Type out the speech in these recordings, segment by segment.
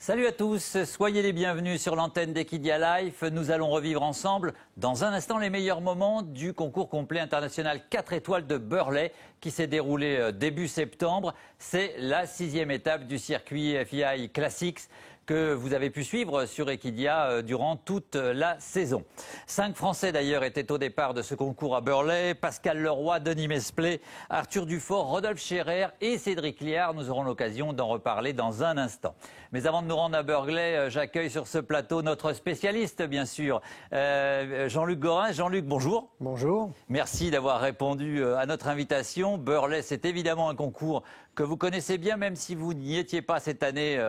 Salut à tous, soyez les bienvenus sur l'antenne d'Equidia Life. Nous allons revivre ensemble dans un instant les meilleurs moments du concours complet international 4 étoiles de Burley qui s'est déroulé début septembre. C'est la 6e étape du circuit FEI Classics que vous avez pu suivre sur Equidia durant toute la saison. 5 Français d'ailleurs étaient au départ de ce concours à Burley. Pascal Leroy, Denis Mesplé, Arthur Dufort, Rodolphe Scherer et Cédric Liard. Nous aurons l'occasion d'en reparler dans un instant. Mais avant de nous rendre à Burley, j'accueille sur ce plateau notre spécialiste, bien sûr, Jean-Luc Gorin. Jean-Luc, bonjour. Bonjour. Merci d'avoir répondu à notre invitation. Burley, c'est évidemment un concours que vous connaissez bien, même si vous n'y étiez pas cette année.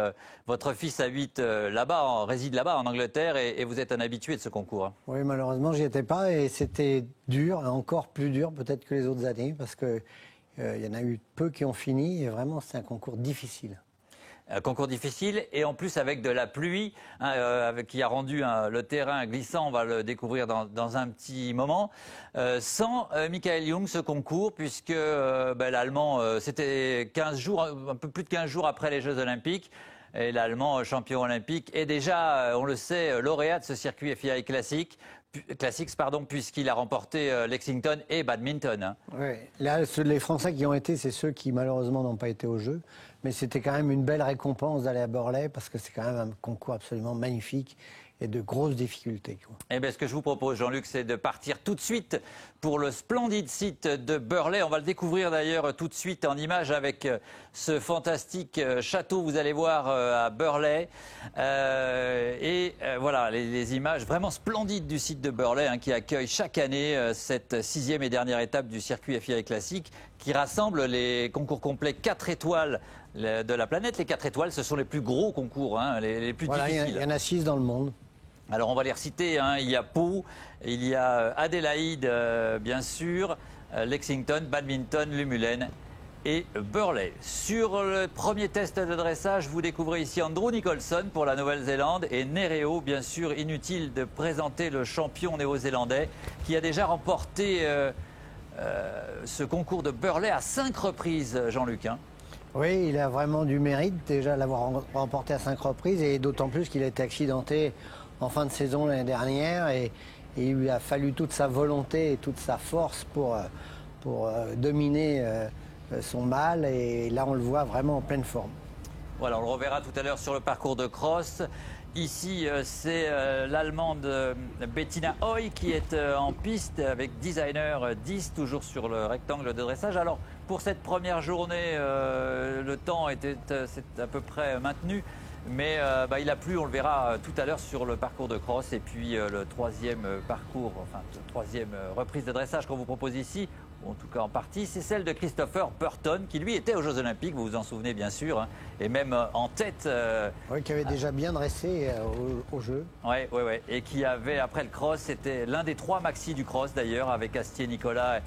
Votre fils habite là-bas, réside là-bas en Angleterre, et vous êtes un habitué de ce concours. Oui, malheureusement, j'y étais pas et c'était dur, encore plus dur peut-être que les autres années, parce que y en a eu peu qui ont fini et vraiment c'est un concours difficile. Un concours difficile et en plus avec de la pluie qui a rendu le terrain glissant, on va le découvrir dans un petit moment. Sans Michael Jung, ce concours, puisque l'Allemand, c'était 15 jours, un peu plus de 15 jours après les Jeux Olympiques. Et l'Allemand, champion olympique, est déjà, on le sait, lauréat de ce circuit FEI Classics, puisqu'il a remporté Lexington et badminton. Oui, là, les Français qui ont été, c'est ceux qui malheureusement n'ont pas été aux Jeux. Mais c'était quand même une belle récompense d'aller à Burley parce que c'est quand même un concours absolument magnifique et de grosses difficultés. Eh bien, ce que je vous propose, Jean-Luc, c'est de partir tout de suite pour le splendide site de Burley. On va le découvrir d'ailleurs tout de suite en images avec ce fantastique château, vous allez voir, à Burley. Voilà, les images vraiment splendides du site de Burley qui accueille chaque année cette 6e et dernière étape du circuit FEI Classics qui rassemble les concours complets 4 étoiles de la planète. Les 4 étoiles, ce sont les plus gros concours, les plus difficiles. Il y en a 6 dans le monde. Alors on va les reciter, il y a Pau, il y a Adélaïde bien sûr, Lexington, Badminton, Lumulène et Burley. Sur le premier test de dressage, vous découvrez ici Andrew Nicholson pour la Nouvelle-Zélande et Nereo, bien sûr, inutile de présenter le champion néo-zélandais qui a déjà remporté ce concours de Burley à 5 reprises, Jean-Luc. Oui, il a vraiment du mérite déjà l'avoir remporté à 5 reprises et d'autant plus qu'il a été accidenté en fin de saison l'année dernière et il lui a fallu toute sa volonté et toute sa force pour dominer son mal et là on le voit vraiment en pleine forme. Voilà, on le reverra tout à l'heure sur le parcours de cross. Ici, c'est l'Allemande Bettina Hoy qui est en piste avec Designer 10, toujours sur le rectangle de dressage. Alors, pour cette première journée, le temps c'est à peu près maintenu. Mais il a plu, on le verra tout à l'heure sur le parcours de cross. Et puis le troisième troisième reprise de dressage qu'on vous propose ici, ou en tout cas en partie, c'est celle de Christopher Burton, qui lui était aux Jeux Olympiques, vous vous en souvenez bien sûr, et même en tête. Oui, qui avait déjà bien dressé aux Jeux. Oui, et qui avait, après le cross, c'était l'un des 3 maxi du cross d'ailleurs, avec Astier Nicolas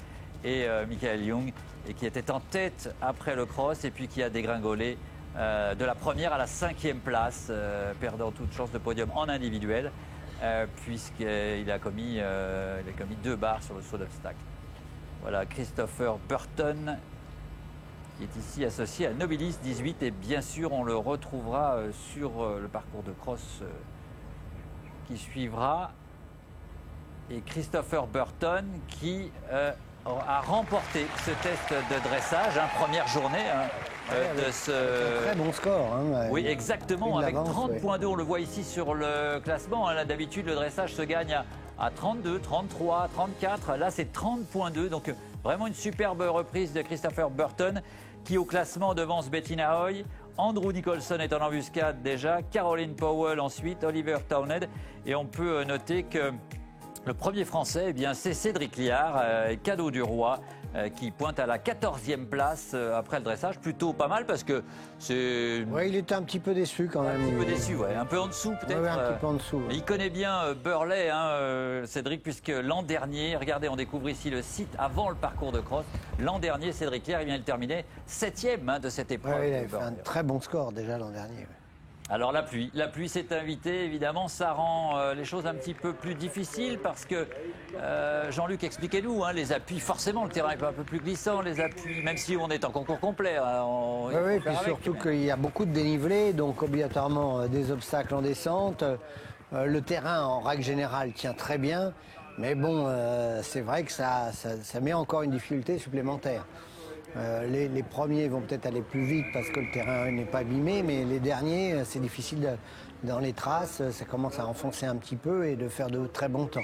et Michael Jung, et qui était en tête après le cross, et puis qui a dégringolé de la première à la 5e place, perdant toute chance de podium en individuel, puisqu'il a commis 2 barres sur le saut d'obstacle. Voilà, Christopher Burton, qui est ici associé à Nobilis 18, et bien sûr, on le retrouvera sur le parcours de cross qui suivra. Et Christopher Burton qui a remporté ce test de dressage, première journée de ce... Un très bon score. Oui, exactement, avec 30,2, on le voit ici sur le classement. Là, d'habitude, le dressage se gagne à 32, 33, 34. Là, c'est 30,2. Donc, vraiment une superbe reprise de Christopher Burton qui, au classement, devance Bettina Hoy. Andrew Nicholson est en embuscade déjà. Caroline Powell ensuite, Oliver Townhead. Et on peut noter que le premier Français, c'est Cédric Liard, cadeau du roi, qui pointe à la 14e place après le dressage. Plutôt pas mal parce que c'est... Oui, il était un petit peu déçu quand même. Un petit peu déçu, ouais. Un peu en dessous peut-être. Oui, un petit peu en dessous. Il connaît bien Burley, Cédric, puisque l'an dernier, regardez, on découvre ici le site avant le parcours de cross. L'an dernier, Cédric Liard, il vient de terminer 7e de cette épreuve. Oui, il a fait un très bon score déjà l'an dernier. Alors la pluie s'est invitée, évidemment, ça rend les choses un petit peu plus difficiles parce que, Jean-Luc, expliquez-nous, hein, les appuis, forcément le terrain est un peu plus glissant, les appuis, même si on est en concours complet. Hein, oui, puis surtout qu'il y a beaucoup de dénivelé, donc obligatoirement des obstacles en descente. Le terrain, en règle générale, tient très bien, mais bon, c'est vrai que ça met encore une difficulté supplémentaire. Les premiers vont peut-être aller plus vite parce que le terrain n'est pas abîmé, mais les derniers, c'est difficile dans les traces, ça commence à enfoncer un petit peu et de faire de très bons temps.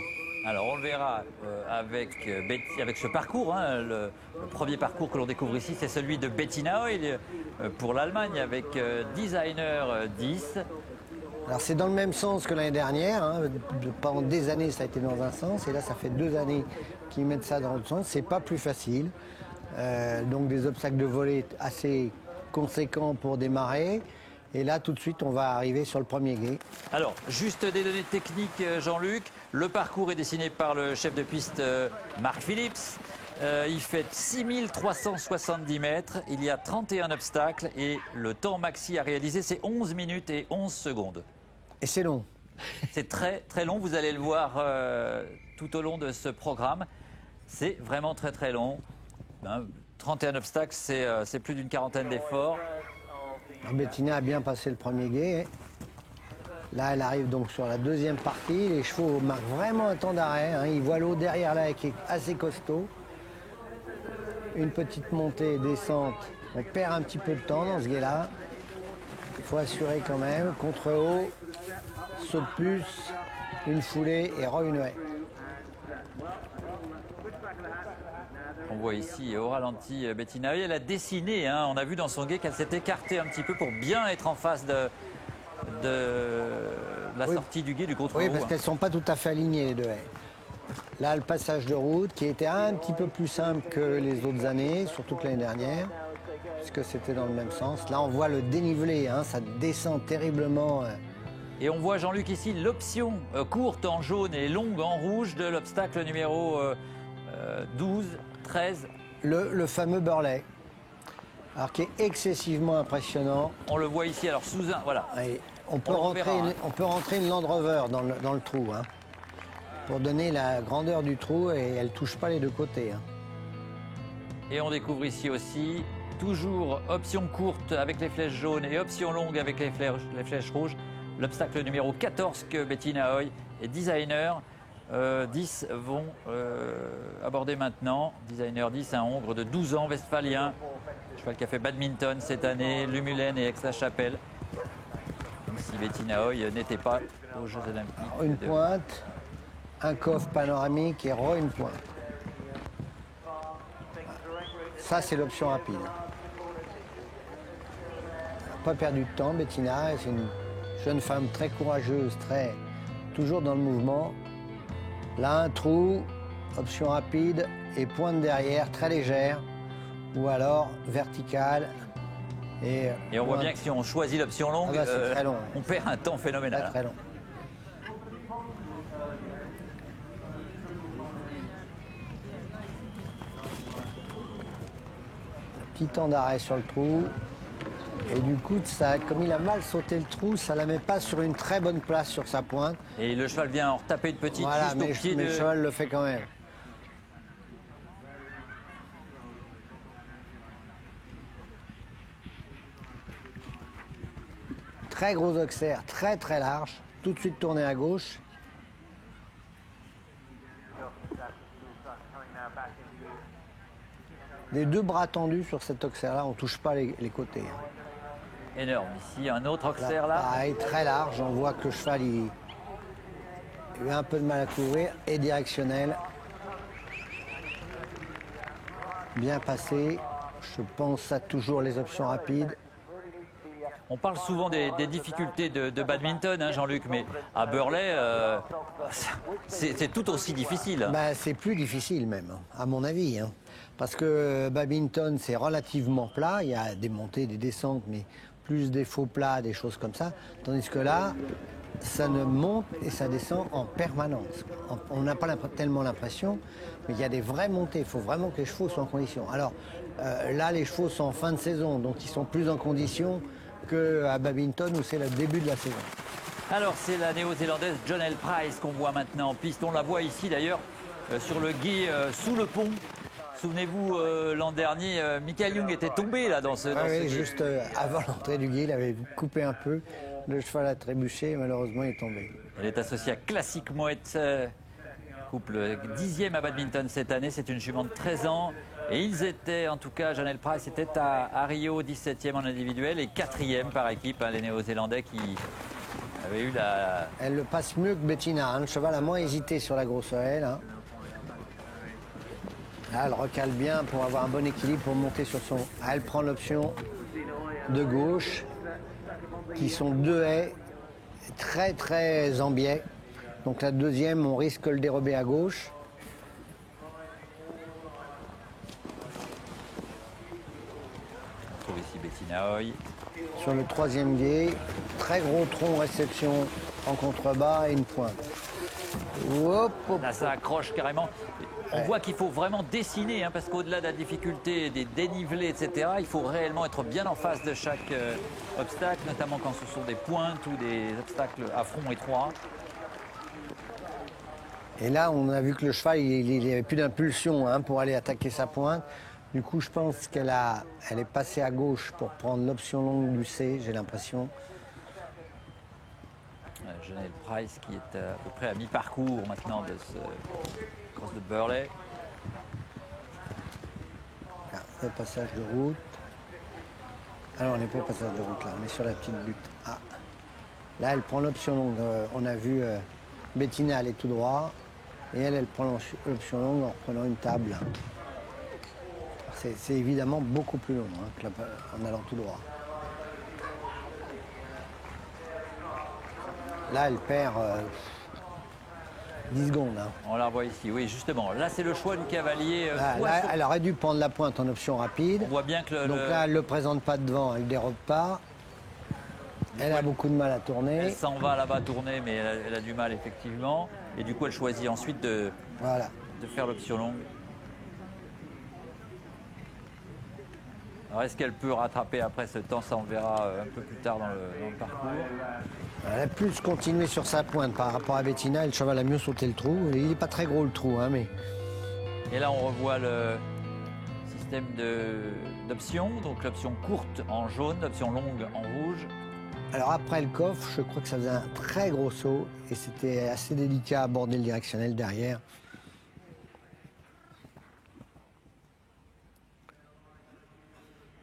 Alors on le verra avec ce parcours, hein, le premier parcours que l'on découvre ici, c'est celui de Bettina Oil pour l'Allemagne avec Designer 10. Alors c'est dans le même sens que l'année dernière, hein. Pendant des années ça a été dans un sens et là ça fait 2 années qu'ils mettent ça dans l'autre sens, c'est pas plus facile. Donc des obstacles de volée assez conséquents pour démarrer. Et là, tout de suite, on va arriver sur le premier gué. Alors, juste des données techniques, Jean-Luc. Le parcours est dessiné par le chef de piste Marc Phillips. Il fait 6370 mètres. Il y a 31 obstacles et le temps maxi à réaliser, c'est 11 minutes et 11 secondes. Et c'est long. C'est très, très long. Vous allez le voir tout au long de ce programme. C'est vraiment très, très long. 31 obstacles, c'est plus d'une quarantaine d'efforts. Bettina a bien passé le premier gué. Là, elle arrive donc sur la deuxième partie. Les chevaux marquent vraiment un temps d'arrêt. Hein. Ils voient l'eau derrière là qui est assez costaud. Une petite montée, descente. On perd un petit peu de temps dans ce gué-là. Il faut assurer quand même. Contre-haut, saut de plus, une foulée et une haie. On voit ici au ralenti Bettina Oeil. Elle a dessiné, hein, on a vu dans son gué qu'elle s'est écartée un petit peu pour bien être en face de la sortie du gué du contre-haut. Oui, parce qu'elles ne sont pas tout à fait alignées les deux haies. Là, le passage de route qui était un petit peu plus simple que les autres années, surtout que l'année dernière, puisque c'était dans le même sens. Là, on voit le dénivelé, hein, ça descend terriblement. Et on voit, Jean-Luc, ici l'option courte en jaune et longue en rouge de l'obstacle numéro 12. 13. Le fameux Burley, alors qui est excessivement impressionnant. On le voit ici, alors sous un, voilà. Et on peut rentrer une Land Rover dans le trou, hein, pour donner la grandeur du trou et elle ne touche pas les deux côtés. Hein. Et on découvre ici aussi, toujours option courte avec les flèches jaunes et option longue avec les flèches rouges, l'obstacle numéro 14 que Bettina Oeil et Designer 10 vont aborder maintenant. Designer 10, un Hongre de 12 ans, westphalien. Cheval qui a fait badminton cette année, Lumulène et Aix-la-Chapelle. Même si Bettina Oeil n'était pas aux Jeux Olympiques. Une pointe, un coffre panoramique et une pointe. Ça, c'est l'option rapide. Pas perdu de temps, Bettina. C'est une jeune femme très courageuse, toujours dans le mouvement. Là, un trou, option rapide et pointe derrière, très légère, ou alors verticale. Et on voit bien que si on choisit l'option longue, très long. On perd un temps phénoménal. Très long. Petit temps d'arrêt sur le trou. Et du coup, comme il a mal sauté le trou, ça ne la met pas sur une très bonne place sur sa pointe. Et le cheval vient en retaper une petite juste au pied mais le cheval le fait quand même. Très gros auxerre, très très large. Tout de suite tourné à gauche. Les deux bras tendus sur cet auxerre-là, on ne touche pas les côtés. Hein. Énorme. Ici, un autre auxerre là. Pareil, très large. On voit que le cheval il a un peu de mal à courir et directionnel. Bien passé. Je pense à toujours les options rapides. On parle souvent des difficultés de badminton, hein, Jean-Luc, mais à Burley, c'est tout aussi difficile. C'est plus difficile même, à mon avis. Hein. Parce que badminton, c'est relativement plat. Il y a des montées, des descentes, mais plus des faux plats, des choses comme ça. Tandis que là, ça ne monte et ça descend en permanence. On n'a pas tellement l'impression, mais il y a des vraies montées. Il faut vraiment que les chevaux soient en condition. Alors là, les chevaux sont en fin de saison, donc ils sont plus en condition qu'à badminton où c'est le début de la saison. Alors c'est la néo-zélandaise Jonelle Price qu'on voit maintenant en piste. On la voit ici d'ailleurs sur le gué sous le pont. Souvenez-vous, l'an dernier, Michael Young était tombé là dans ce Oui, gué. juste avant l'entrée du gué, il avait coupé un peu. Le cheval a trébuché et malheureusement il est tombé. Elle est associée à Classic Moet, couple 10e à badminton cette année. C'est une jument de 13 ans. Et ils étaient, en tout cas, Jonelle Price était à Rio, 17e en individuel et 4e par équipe, hein, les Néo-Zélandais qui avaient eu la... Elle le passe mieux que Bettina. Hein. Le cheval a moins hésité sur la grosse aile. Hein. Là, elle recale bien pour avoir un bon équilibre pour monter sur son... Elle prend l'option de gauche, qui sont 2 haies très très en biais. Donc la deuxième, on risque de le dérober à gauche. On trouve ici Bettina Hoy. Sur le 3e gué, très gros tronc réception en contrebas et une pointe. Hop, hop. Là, ça accroche carrément. On voit qu'il faut vraiment dessiner, hein, parce qu'au-delà de la difficulté des dénivelés, etc., il faut réellement être bien en face de chaque obstacle, notamment quand ce sont des pointes ou des obstacles à front étroit. Et là, on a vu que le cheval, il n'avait plus d'impulsion hein, pour aller attaquer sa pointe. Du coup, je pense qu'elle est passée à gauche pour prendre l'option longue du C, j'ai l'impression. Jonelle Price qui est à peu près à mi-parcours maintenant de ce cross de Burley. Là, le passage de route. Alors, on n'est pas au passage de route là, on est sur la petite butte. Ah. Là, elle prend l'option longue. On a vu Bettina aller tout droit. Et elle prend l'option longue en reprenant une table. C'est évidemment beaucoup plus long hein, en allant tout droit. Là, elle perd 10 secondes. Hein. On la revoit ici, oui, justement. Là, c'est le choix du cavalier. Là, elle aurait dû prendre la pointe en option rapide. On voit bien que donc là, elle ne le présente pas devant, elle ne dérobe pas. Elle a beaucoup de mal à tourner. Elle s'en va là-bas tourner, mais elle a du mal, effectivement. Et du coup, elle choisit ensuite de faire l'option longue. Alors, est-ce qu'elle peut rattraper après ce temps? Ça, on verra un peu plus tard dans le parcours. Elle a plus continué sur sa pointe par rapport à Bettina. Et le cheval a mieux sauté le trou. Il n'est pas très gros, le trou. Hein, mais... Et là, on revoit le système d'options. Donc, l'option courte en jaune, l'option longue en rouge. Alors, après le coffre, je crois que ça faisait un très gros saut. Et c'était assez délicat à aborder le directionnel derrière.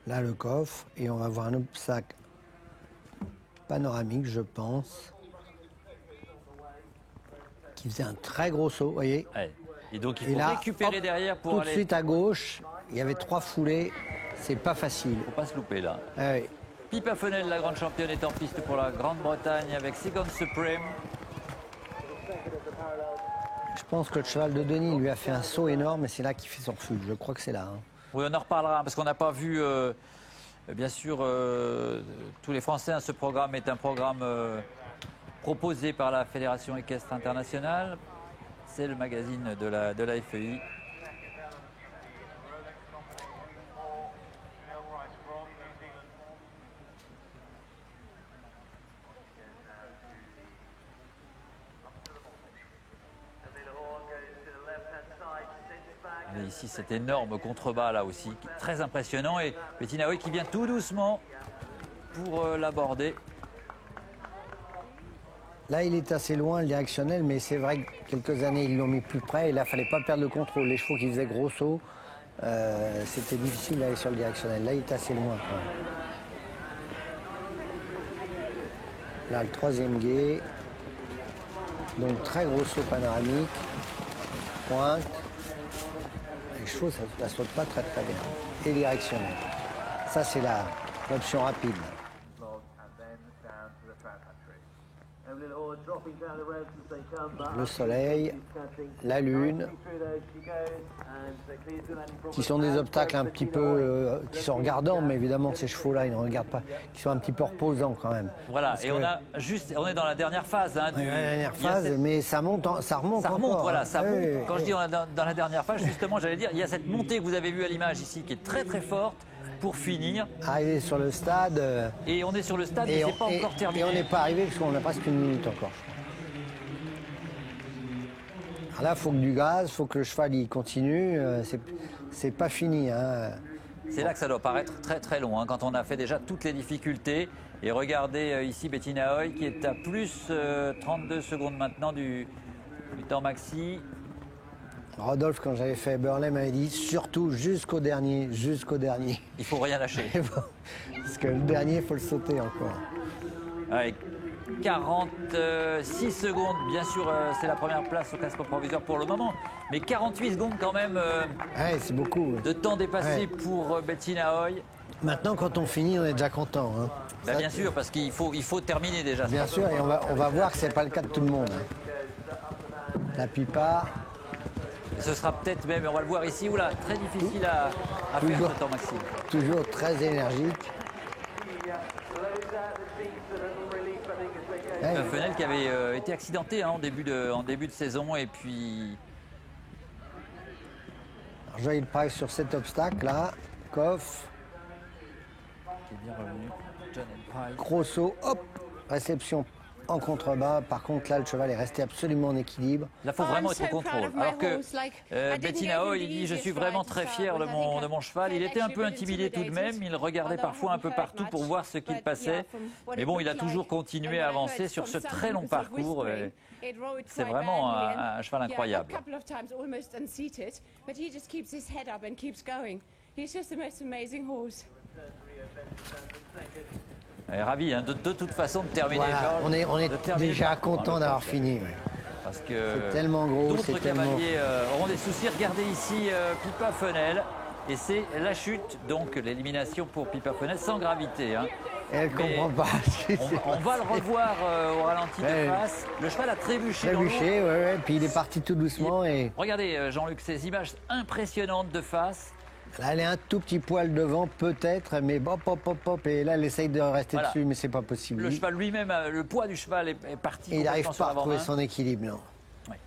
Là, le coffre, et on va voir un obstacle panoramique, je pense, qui faisait un très gros saut, vous voyez. Ouais. Et donc, il faut récupérer derrière pour tout aller... de suite à gauche, il y avait 3 foulées, c'est pas facile. Il ne faut pas se louper, là. Ouais. Pippa Fennell, la grande championne, est en piste pour la Grande-Bretagne avec Second Supreme. Je pense que le cheval de Denis lui a fait un saut énorme et c'est là qu'il fait son refuge. Je crois que c'est là. Hein. Oui, on en reparlera parce qu'on n'a pas vu, bien sûr, tous les Français. Hein, ce programme est un programme proposé par la Fédération équestre internationale. C'est le magazine de la FEI. Et ici, cet énorme contrebas là aussi, très impressionnant. Et Bettina Hoy qui vient tout doucement pour l'aborder. Là, il est assez loin, le directionnel, mais c'est vrai que quelques années, ils l'ont mis plus près. Et là, il ne fallait pas perdre le contrôle. Les chevaux qui faisaient gros sauts, c'était difficile d'aller sur le directionnel. Là, il est assez loin. Là, le 3e gué. Donc, très gros saut panoramique. Pointe. Les chevaux, ça ne saute pas très très bien. Et directionnel. Ça, c'est l'option rapide. Le soleil, la lune, qui sont des obstacles un petit peu, qui sont regardants, mais évidemment ces chevaux-là, ils ne regardent pas, qui sont un petit peu reposants quand même. Voilà, et on est dans la dernière phase. Hein, la dernière phase, mais ça remonte encore. Ça remonte, voilà, ça monte. Quand je dis oui. dans la dernière phase, justement, j'allais dire, il y a cette montée que vous avez vue à l'image ici, qui est très très forte. pour finir. Arrivé sur le stade. Et on est sur le stade, mais c'est pas encore terminé. Et on n'est pas arrivé parce qu'on a presque une minute encore, je crois. Alors là, il faut que du gaz, il faut que le cheval il continue. C'est pas fini. Hein. C'est là que ça doit paraître très très long, hein, quand on a fait déjà toutes les difficultés. Et regardez ici Bettina Hoy qui est à plus 32 secondes maintenant du temps maxi. Rodolphe, quand j'avais fait Burley, m'avait dit surtout jusqu'au dernier. Il faut rien lâcher. Parce que le dernier, il faut le sauter encore. Avec 46 secondes, bien sûr, c'est la première place au classement provisoire pour le moment. Mais 48 secondes quand même ouais, c'est beaucoup. De temps dépassé pour Bettina Hoy. Maintenant, quand on finit, on est déjà content. Hein. Bah, bien sûr, parce qu'il faut terminer déjà. Bien sûr, et on va voir que ce n'est pas le cas de tout le monde. Hein. La pipa. Ce sera peut-être même, on va le voir ici, oula, très difficile à faire ce temps maximum. Toujours très énergique. Fenel qui avait été accidenté en début de saison et puis... Joël Price sur cet obstacle là, Koff. Qui est bien revenu. Joël Price. Gros saut, hop, réception en contrebas. Par contre là le cheval est resté absolument en équilibre. Là il faut vraiment être au contrôle. Alors que Bettina Hoy, il dit je suis vraiment très fier de mon cheval. Il était un peu intimidé tout de même, il regardait parfois un peu partout pour voir ce qu'il passait. Mais bon, il a toujours continué à avancer sur ce très long parcours. C'est vraiment un cheval incroyable. Ravi hein, de toute façon de terminer. Voilà, on est déjà content d'avoir fini. Ouais. Parce que c'est tellement gros. D'autres cavaliers auront des soucis. Regardez ici Pippa Fenel. Et c'est la chute, donc l'élimination pour Pippa Fenel sans gravité. Hein. Elle ne comprend pas. On va le revoir au ralenti de face. Le cheval a trébuché. Ouais. Puis il est parti tout doucement. Et... Regardez Jean-Luc, ces images impressionnantes de face. Là, elle est un tout petit poil devant, peut-être, mais hop. Et là, elle essaye de rester dessus, mais c'est pas possible. Le cheval lui-même, le poids du cheval est parti. Et il n'arrive pas à retrouver son équilibre, non. Ouais.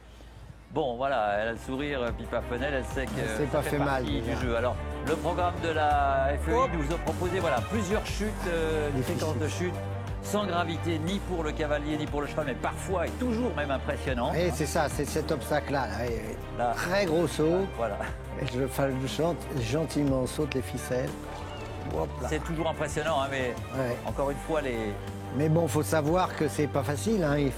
Bon, voilà, elle a le sourire, Pippa Fenel, elle sait que c'est pas fait mal du jeu. Alors, le programme de la FEI nous a proposé plusieurs chutes, des séquences de chutes sans gravité, ni pour le cavalier, ni pour le cheval, mais parfois et toujours même impressionnant. Et c'est ça, c'est cet obstacle-là. Là. Très gros saut. Voilà. Et je gentiment saute les ficelles. C'est toujours impressionnant, hein, mais encore une fois, Mais bon, il faut savoir que c'est pas facile. Hein, il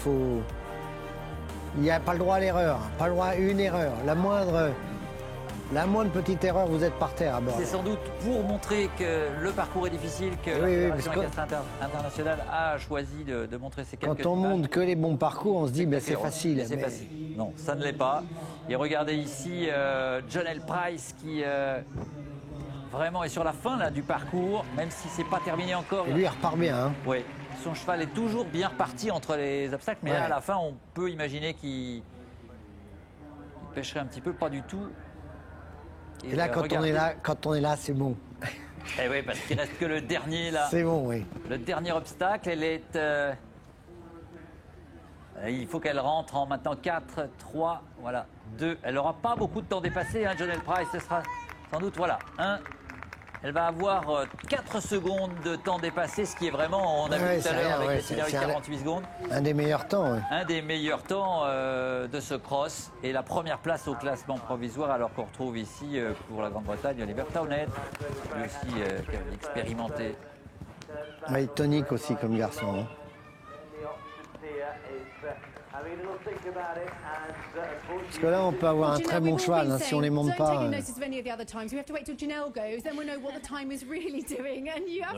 n'y a pas le droit à l'erreur. Pas le droit à une erreur. La moindre petite erreur, vous êtes par terre à bord. C'est sans doute pour montrer que le parcours est difficile, que la Fédération équestre internationale a choisi de montrer ces quelques Quand on images. montre que les bons parcours, on se dit c'est facile. C'est facile. Non, ça ne l'est pas. Et regardez ici Joël Price qui vraiment est sur la fin là, du parcours, même si c'est pas terminé encore. Et lui, il repart bien. Hein. Oui, son cheval est toujours bien reparti entre les obstacles, mais là, à la fin, on peut imaginer qu'il pêcherait un petit peu, pas du tout. Et là, quand on est là, c'est bon. Eh oui, parce qu'il reste que le dernier là. C'est bon, oui. Le dernier obstacle, elle est. Il faut qu'elle rentre en maintenant 4, 3, voilà, 2. Elle n'aura pas beaucoup de temps dépassé, hein, Joël Price. Ce sera sans doute, voilà, 1. Elle va avoir 4 secondes de temps dépassé, ce qui est vraiment, on a vu tout à l'heure avec Bettina Hoy 48 secondes. Un des meilleurs temps. Ouais. Un des meilleurs temps de ce cross et la première place au classement provisoire, alors qu'on retrouve ici pour la Grande-Bretagne Oliver Townend, lui aussi cavalier expérimenté. Oui, tonique aussi comme garçon. Hein. Parce que là, on peut avoir un très bon cheval hein, si on ne les monte pas.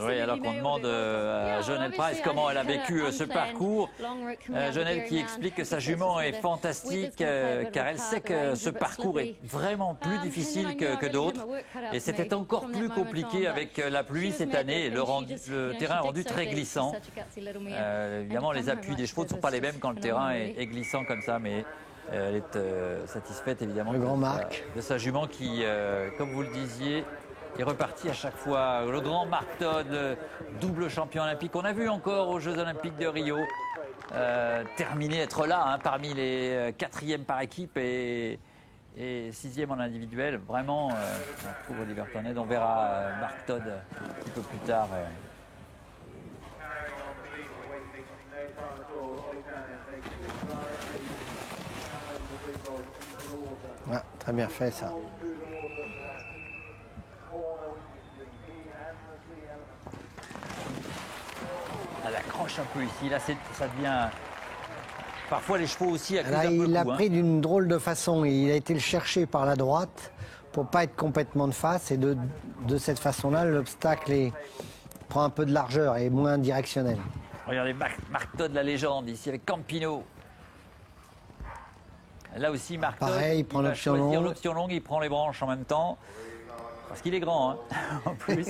Oui, alors qu'on demande à Joël Price comment elle a vécu ce parcours. Joël qui explique que sa jument est fantastique car elle sait que ce parcours est vraiment plus difficile que d'autres. Et c'était encore plus compliqué avec la pluie cette année. Le terrain est rendu très glissant. Évidemment, les appuis des chevaux ne sont pas les mêmes quand le terrain est glissant comme ça, mais elle est satisfaite évidemment de sa jument qui, comme vous le disiez, est reparti à chaque fois. Le grand Mark Todd, double champion olympique, on a vu encore aux Jeux olympiques de Rio, terminer, être là hein, parmi les 4e par équipe et et 6e en individuel. Vraiment, on trouve Oliver Townend. On verra Mark Todd un petit peu plus tard. Ah, très bien fait ça. Elle accroche un peu ici. Là, ça devient... Parfois, les chevaux aussi accusent Là, un peu il le l'a coup, pris d'une drôle de façon. Il a été le chercher par la droite pour pas être complètement de face. Et de cette façon-là, l'obstacle prend un peu de largeur et moins directionnel. Regardez Mark Todd, la légende, ici avec Campino. Là aussi, Mark Todd, Pareil, il prend va l'option choisir longue. l'option longue, il prend les branches en même temps. Parce qu'il est grand, hein, en plus.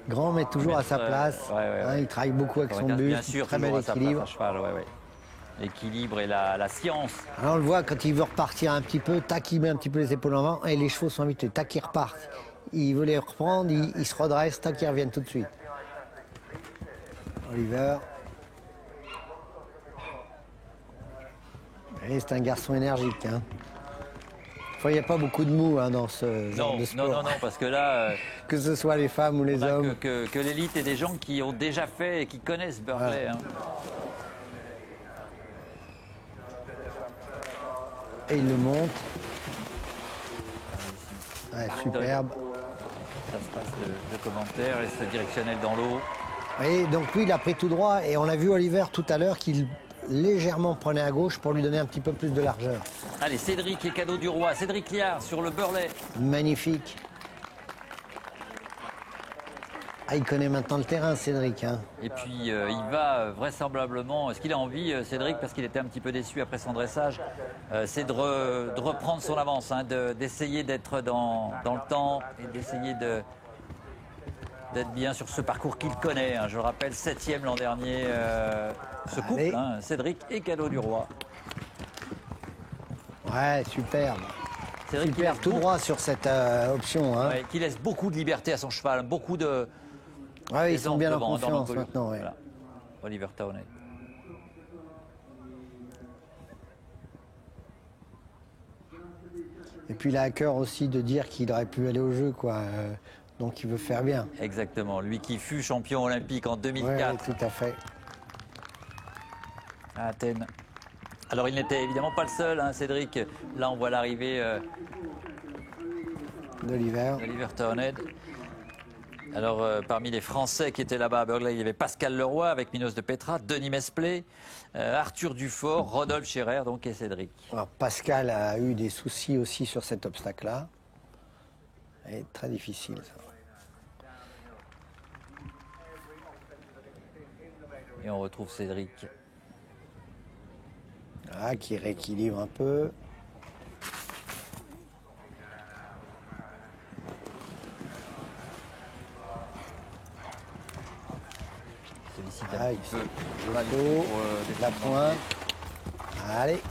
Grand, mais toujours à sa place. ouais. Hein, il travaille beaucoup avec son Bien buste, sûr, très bel toujours à sa place, équilibre. à cheval, ouais. L'équilibre et la science. Alors on le voit quand il veut repartir un petit peu, tac, il met un petit peu les épaules en avant et les chevaux sont invités, tac, ils repartent. Il veut les reprendre, il se redresse, tac, ils reviennent tout de suite. Oliver. Et c'est un garçon énergique. Hein. Il n'y a pas beaucoup de mou hein, dans ce genre de sport. Non, parce que là... que ce soit les femmes ou les hommes. Que l'élite et des gens qui ont déjà fait et qui connaissent Burghley. Hein. Et il le monte. Ouais, superbe. Ça se passe de commentaires, reste directionnel dans l'eau. Et donc lui, il a pris tout droit et on a vu Oliver tout à l'heure qu'il légèrement prenait à gauche pour lui donner un petit peu plus de largeur. Allez, Cédric et cadeau du roi. Cédric Liard sur le Burghley. Magnifique. Ah, il connaît maintenant le terrain, Cédric. Hein. Et puis, il va vraisemblablement... Ce qu'il a envie, Cédric, parce qu'il était un petit peu déçu après son dressage, c'est de reprendre son avance, hein, d'essayer d'être dans le temps et d'essayer d'être bien sur ce parcours qu'il connaît. Hein. Je le rappelle, 7e l'an dernier, ce couple, hein, Cédric et cadeau du roi. Ouais, superbe. Cédric Super, tout droit sur cette option. Hein. Ouais, qui laisse beaucoup de liberté à son cheval, beaucoup de... Ouais, ils sont bien en devant, confiance maintenant. Ouais. Voilà. Oliver Townend. Et puis il a à cœur aussi de dire qu'il aurait pu aller au jeu, quoi. Donc il veut faire bien. Exactement. Lui qui fut champion olympique en 2004. Ouais, tout à fait. À Athènes. Alors il n'était évidemment pas le seul, hein, Cédric. Là on voit l'arrivée d'Oliver Townend. Alors parmi les Français qui étaient là-bas à Burghley, il y avait Pascal Leroy avec Minos de Petra, Denis Mesplé, Arthur Dufort, Rodolphe Scherer donc, et Cédric. Alors Pascal a eu des soucis aussi sur cet obstacle-là. C'est très difficile ça. Et on retrouve Cédric. Ah, qui rééquilibre un peu. Sollicite Ah, un il petit peu la pointe. Allez.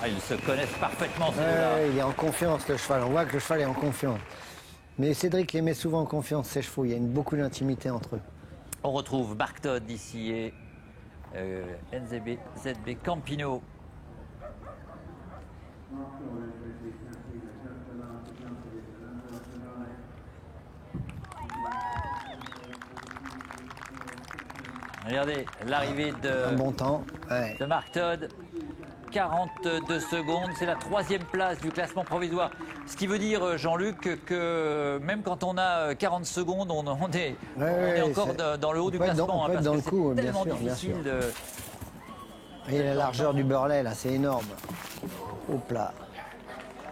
Ah, ils se connaissent parfaitement ces deux-là. Il est en confiance le cheval. On voit que le cheval est en confiance. Mais Cédric les met souvent en confiance, ses chevaux. Il y a beaucoup d'intimité entre eux. On retrouve Mark Todd ici et NZB ZB Campino. Regardez l'arrivée Un bon temps. Ouais. de Mark Todd. 42 secondes, c'est la 3e place du classement provisoire. Ce qui veut dire, Jean-Luc, que même quand on a 40 secondes, on est encore dans le haut du classement. On peut être dans le coup, c'est tellement difficile de... Et la largeur du Burghley, là, c'est énorme. Hop là.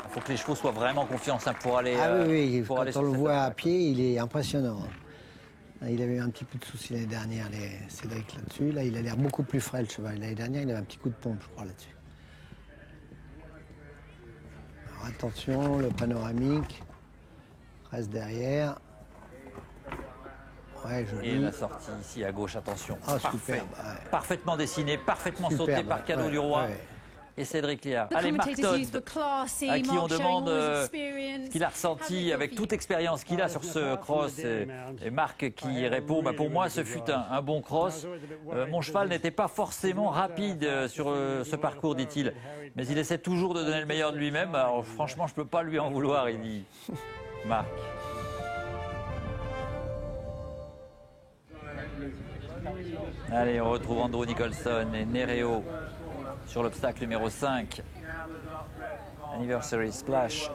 Il faut que les chevaux soient vraiment en confiance hein, pour aller. Ah oui, pour quand aller on le sur voit cette à pied, il est impressionnant. Il avait eu un petit peu de soucis l'année dernière, Cédric, là-dessus. Là, il a l'air beaucoup plus frais, le cheval. L'année dernière, il avait un petit coup de pompe, je crois, là-dessus. Alors, attention, le panoramique reste derrière. Ouais, joli. Et la sortie ici à gauche, attention. Ah, Parfait. superbe, ouais. Parfaitement dessiné, parfaitement sauté par cadeau du roi. Ouais. et Cédric Liard. The Allez, Mark commentators Todd, used the classy, à qui on Mark showing demande all his experience. ce qu'il a ressenti avec toute expérience qu'il a sur ce cross. Et Marc qui répond, pour moi ce fut un bon cross. Mon cheval n'était pas forcément rapide sur ce parcours, dit-il. Mais il essaie toujours de donner le meilleur de lui-même. Alors franchement, je ne peux pas lui en vouloir, il dit Marc. Allez, on retrouve Andrew Nicholson et Nereo sur l'obstacle numéro 5. Anniversary Splash.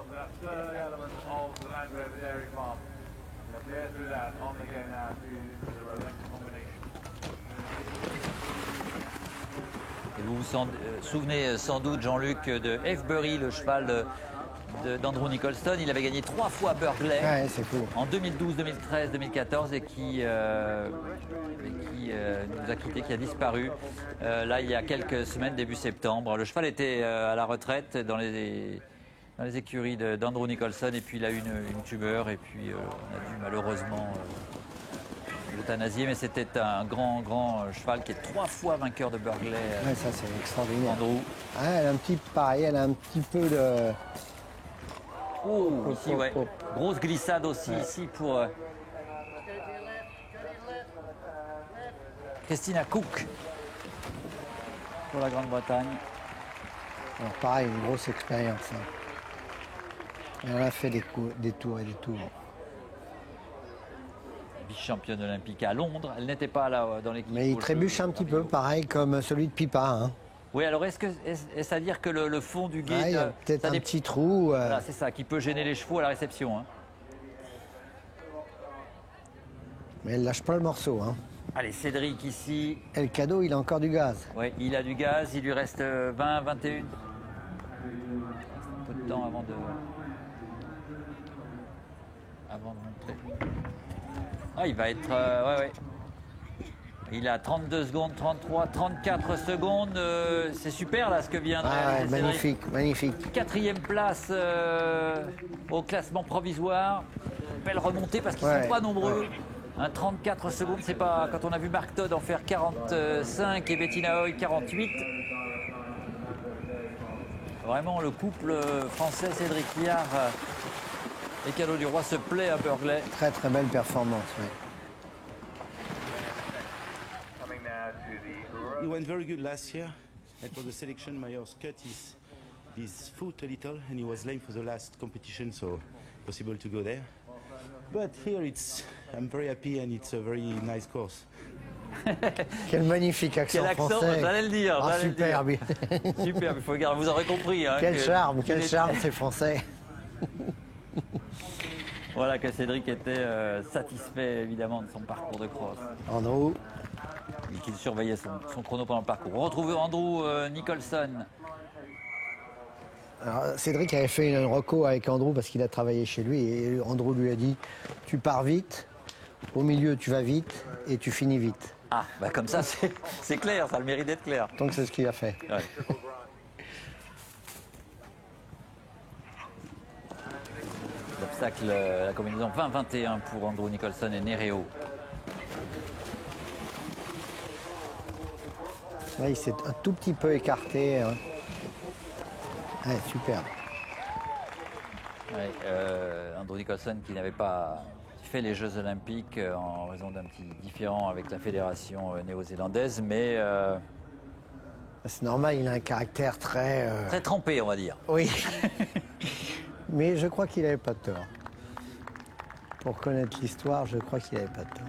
Et vous vous souvenez sans doute, Jean-Luc, de Avebury, le cheval d'Andrew Nicholson. Il avait gagné 3 fois Burghley, Ouais, c'est fou. en 2012, 2013, 2014 et qui nous a quittés, qui a disparu là il y a quelques semaines, début septembre. Le cheval était à la retraite dans les écuries d'Andrew Nicholson et puis il a eu une tumeur et puis on a dû malheureusement l'euthanasier, mais c'était un grand cheval qui est 3 fois vainqueur de Burghley. Ouais, ça c'est extraordinaire. Andrew. Ouais, elle a un petit, pareil, elle a un petit peu de... Oh, ici, ouais. Grosse glissade aussi ici pour Christina Cook pour la Grande-Bretagne. Alors pareil, une grosse expérience. Hein. Elle a fait des tours et des tours. Vice-championne olympique à Londres. Elle n'était pas là dans l'équipe. Mais il trébuche un petit peu, pareil comme celui de Pipa. Hein. Oui, alors est-ce à dire que le fond du guide, Ouais, il y a peut-être un petit trou. Voilà, c'est ça, qui peut gêner les chevaux à la réception. Hein. Mais elle lâche pas le morceau. Hein. Allez, Cédric ici. Et le cadeau, il a encore du gaz. Oui, il a du gaz, il lui reste 20, 21. Un peu de temps avant de montrer. Ah, il va être... ouais. Il a 32 secondes, 33, 34 secondes. C'est super là ce que vient de réaliser Cédric. Magnifique, magnifique. 4e place au classement provisoire. Belle remontée parce qu'ils ne sont pas nombreux. 34 secondes, c'est pas... Quand on a vu Mark Todd en faire 45 et Bettina Hoy 48. Vraiment, le couple français Cédric Liard et Cadeau du Roi se plaît à Burghley. Très très belle performance. Ouais. He went very good last year. And for the selection, Myers cut his foot a little, and he was lame for the last competition, so possible to go there. But here I'm very happy, and it's a very nice course. Quel magnifique accent, Quel accent, français. j'allais le dire. Ah, j'allais le superbe. dire. Superbe, il faut regarder, vous aurez compris. Hein, Quel charme, ces Français. Voilà que Cédric était satisfait évidemment de son parcours de cross. Andrew. Et qu'il surveillait son chrono pendant le parcours. On retrouve Andrew Nicholson. Alors, Cédric avait fait une reco avec Andrew parce qu'il a travaillé chez lui et Andrew lui a dit tu pars vite, au milieu tu vas vite et tu finis vite. Ah, comme ça c'est clair, ça a le mérite d'être clair. Donc c'est ce qu'il a fait. Ouais. L'obstacle, la combinaison 20-21 pour Andrew Nicholson et Nereo. Là, il s'est un tout petit peu écarté. Hein. Ouais, superbe. Ouais, Andrew Nicholson qui n'avait pas fait les Jeux Olympiques en raison d'un petit différend avec la fédération néo-zélandaise, mais... C'est normal, il a un caractère très... Très trempé, on va dire. Oui. Mais je crois qu'il n'avait pas de tort. Pour connaître l'histoire, je crois qu'il n'avait pas de tort.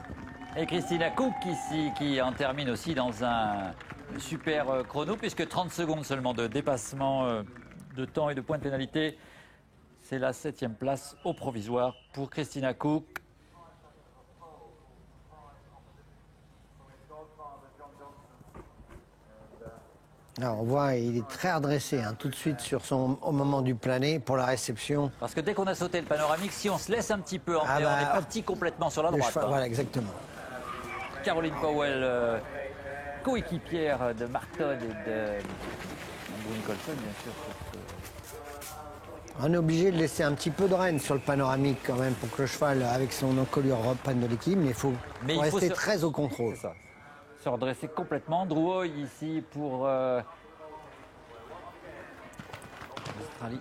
Et Christina Cook ici, qui en termine aussi dans un super chrono, puisque 30 secondes seulement de dépassement de temps et de points de pénalité. C'est la 7e place au provisoire pour Christina Cook. Alors, on voit, il est très redressé hein, tout de suite au moment du plané pour la réception. Parce que dès qu'on a sauté le panoramique, si on se laisse un petit peu emmener, on est parti complètement sur la droite. Voilà, exactement. Caroline Powell, coéquipière de Mark Todd et de Andrew Nicholson, bien sûr. On est obligé de laisser un petit peu de rêne sur le panoramique quand même pour que le cheval, avec son encolure, reprenne de l'équilibre, mais il faut rester très au contrôle. C'est ça. Se redresser complètement. Andrew Hoy ici pour l'Australie.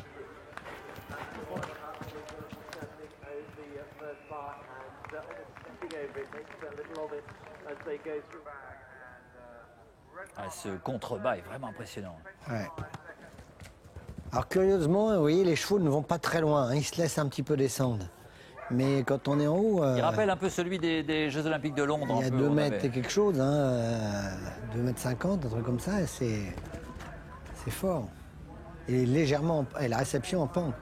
Ah, ce contrebas est vraiment impressionnant. Ouais. Alors curieusement, vous voyez, les chevaux ne vont pas très loin, hein, ils se laissent un petit peu descendre. Mais quand on est en haut... Il rappelle un peu celui des Jeux Olympiques de Londres. Il y a 2 mètres et quelque chose, hein, 2 mètres 50, un truc comme ça, c'est fort. Et légèrement, et la réception en pente.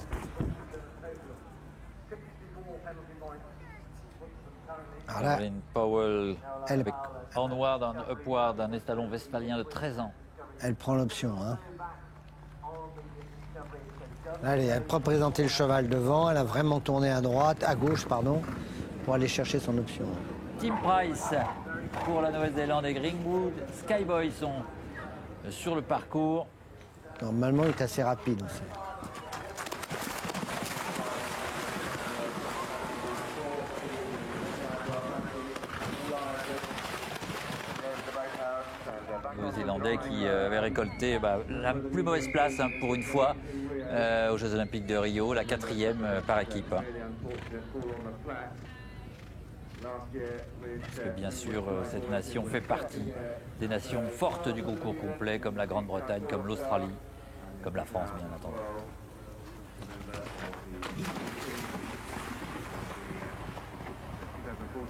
Alors là, Caroline Powell elle, avec Onward and Upward, un estalon westphalien de 13 ans. elle prend l'option. Hein. Allez, elle peut présenter le cheval devant, elle a vraiment tourné à droite, à gauche, pardon, pour aller chercher son option. Tim Price pour la Nouvelle-Zélande et Greenwood. Skyboy sont sur le parcours. Normalement, il est assez rapide aussi. Néo-Zélandais qui avait récolté la plus mauvaise place hein, pour une fois aux Jeux Olympiques de Rio, la 4e par équipe. Parce que bien sûr, cette nation fait partie des nations fortes du concours complet, comme la Grande-Bretagne, comme l'Australie, comme la France, bien entendu.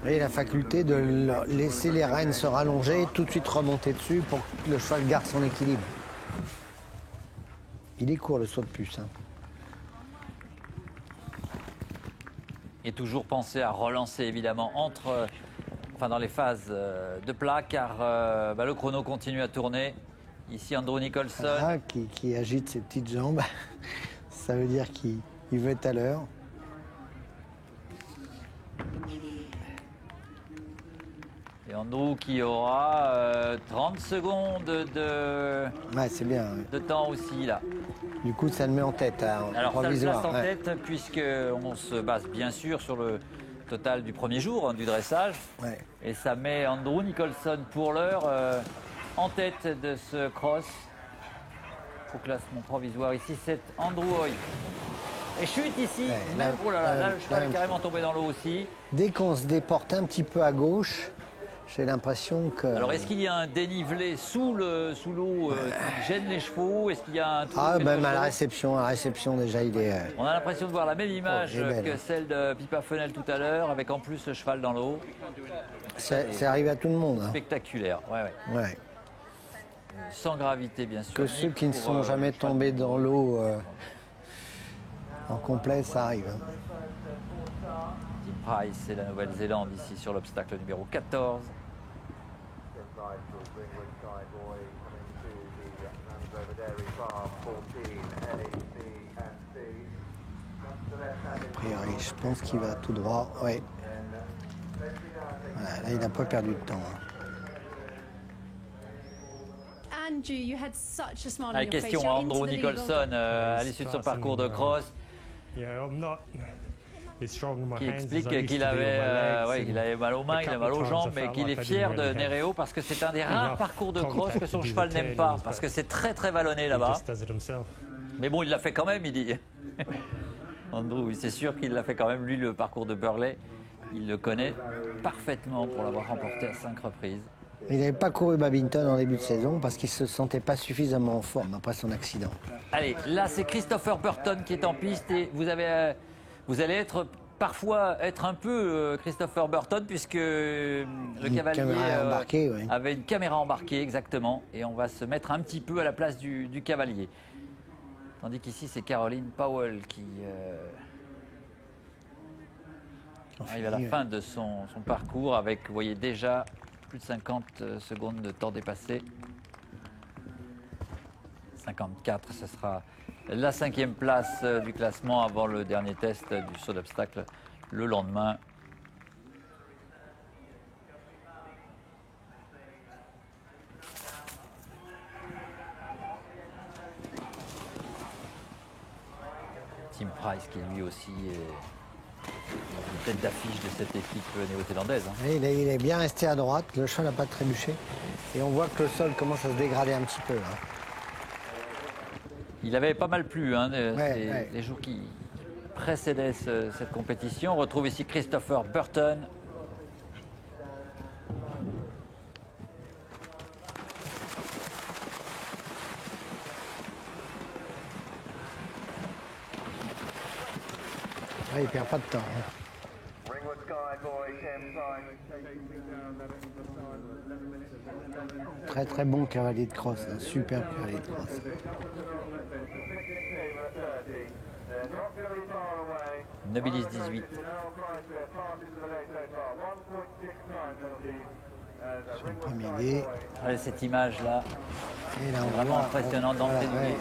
Et la faculté de laisser les rênes se rallonger et tout de suite remonter dessus pour que le cheval garde son équilibre. Il est court le saut de puce. Hein. Et toujours penser à relancer évidemment dans les phases de plat car le chrono continue à tourner. Ici Andrew Nicholson. Ah, qui agite ses petites jambes. Ça veut dire qu'il veut être à l'heure. Et Andrew qui aura 30 secondes Ouais, c'est bien. de temps aussi là. Du coup, ça le met en tête, hein, Alors ça le provisoire. place en Ouais. tête puisqu'on se base bien sûr sur le total du premier jour hein, du dressage. Ouais. Et ça met Andrew Nicholson pour l'heure en tête de ce cross. Au classement provisoire ici, c'est Andrew Hoy. Et chute ici, Ouais, même, là, oh là là, là, le cheval là, est carrément tombé dans l'eau aussi. Dès qu'on se déporte un petit peu à gauche, j'ai l'impression que... Alors est-ce qu'il y a un dénivelé sous l'eau qui gêne les chevaux? Est-ce qu'il y a un trou, Ah, quelque même à la chose réception déjà, il est... On a l'impression de voir la même image elle est belle, que hein. celle de Pipa Fenel tout à l'heure, avec en plus ce cheval dans l'eau. C'est arrivé à tout le monde. Hein. Spectaculaire, ouais. Ouais. Sans gravité bien sûr. Que ceux qui ne sont jamais tombés dans l'eau en complet, ça arrive. Hein. Tim Price et la Nouvelle-Zélande ici sur l'obstacle numéro 14. A priori, je pense qu'il va tout droit. Ouais. Voilà, là, il n'a pas perdu de temps. Hein. Andrew, you had such a smile on La your face. question à You're into Andrew the lead. Nicholson à l'issue de son parcours de cross qui explique qu'il avait mal aux mains, il a mal aux jambes, mais qu'il est fier de Nereo parce que c'est un des rares parcours de cross que son cheval n'aime pas, parce que c'est très très vallonné là-bas. Mais bon, il l'a fait quand même, il dit. Andrew, oui, c'est sûr qu'il l'a fait quand même, lui, le parcours de Burley. Il le connaît parfaitement pour l'avoir remporté à 5 reprises. Il n'avait pas couru Babington en début de saison parce qu'il ne se sentait pas suffisamment en forme après son accident. Allez, là c'est Christopher Burton qui est en piste et vous allez parfois être un peu Christopher Burton puisque le cavalier embarquée, oui. avait une caméra embarquée exactement et on va se mettre un petit peu à la place du cavalier. Tandis qu'ici c'est Caroline Powell qui arrive à la fin de son parcours avec, vous voyez déjà, plus de 50 secondes de temps dépassé. 54, ce sera la 5e place du classement avant le dernier test du saut d'obstacle le lendemain. Tim Price qui lui aussi est tête d'affiche de cette équipe néo-zélandaise. Hein. Et il est bien resté à droite, le cheval n'a pas trébuché. Et on voit que le sol commence à se dégrader un petit peu. Là. Il avait pas mal plu hein, Ouais. les jours qui précédaient cette compétition. On retrouve ici Christopher Burton. Ouais, il perd pas de temps. Hein. Très très bon cavalier de crosse, un super cavalier de crosse. Nobilis 18. Sur le premier dé. Regardez cette image-là. Et là, on Vraiment voit, impressionnante d'entrée du ouais. dé.